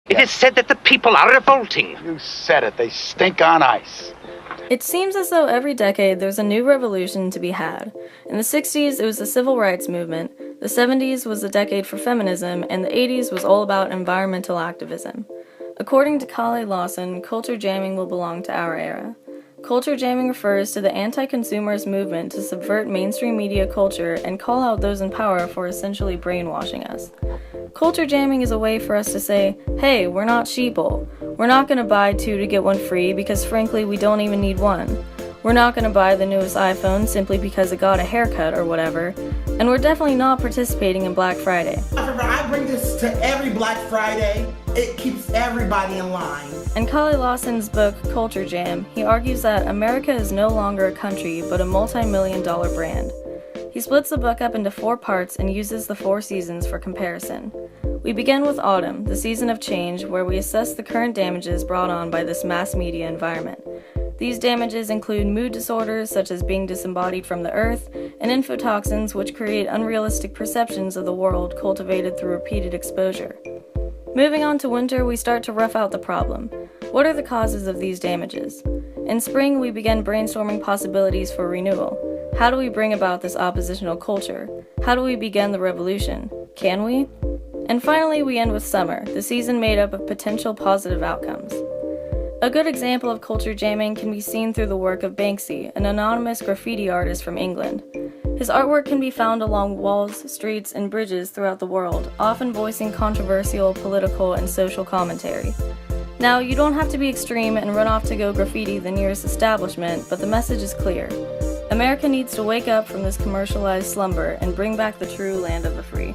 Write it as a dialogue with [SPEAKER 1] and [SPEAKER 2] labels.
[SPEAKER 1] It is said that the people are revolting.
[SPEAKER 2] You said it. They stink on ice.
[SPEAKER 3] It seems as though every decade there's a new revolution to be had. In the 60s, it was the civil rights movement, the 70s was the decade for feminism, and the 80s was all about environmental activism. According to Kalle Lasn, culture jamming will belong to our era. Culture jamming refers to the anti-consumerist movement to subvert mainstream media culture and call out those in power for essentially brainwashing us. Culture jamming is a way for us to say, hey, we're not sheeple. We're not going to buy 2 to get 1 free because frankly we don't even need one. We're not going to buy the newest iPhone simply because it got a haircut or whatever. And we're definitely not participating in Black Friday.
[SPEAKER 4] I bring this to every Black Friday. It keeps everybody in line.
[SPEAKER 3] In Kalle Lassen's book, Culture Jam, he argues that America is no longer a country, but a multi-million-dollar brand. He splits the book up into 4 parts and uses the 4 seasons for comparison. We begin with autumn, the season of change, where we assess the current damages brought on by this mass media environment. These damages include mood disorders such as being disembodied from the earth, and infotoxins which create unrealistic perceptions of the world cultivated through repeated exposure. Moving on to winter, we start to rough out the problem. What are the causes of these damages? In spring, we begin brainstorming possibilities for renewal. How do we bring about this oppositional culture? How do we begin the revolution? Can we? And finally, we end with summer, the season made up of potential positive outcomes. A good example of culture jamming can be seen through the work of Banksy, an anonymous graffiti artist from England. His artwork can be found along walls, streets, and bridges throughout the world, often voicing controversial political and social commentary. Now, you don't have to be extreme and run off to go graffiti the nearest establishment, but the message is clear. America needs to wake up from this commercialized slumber and bring back the true land of the free.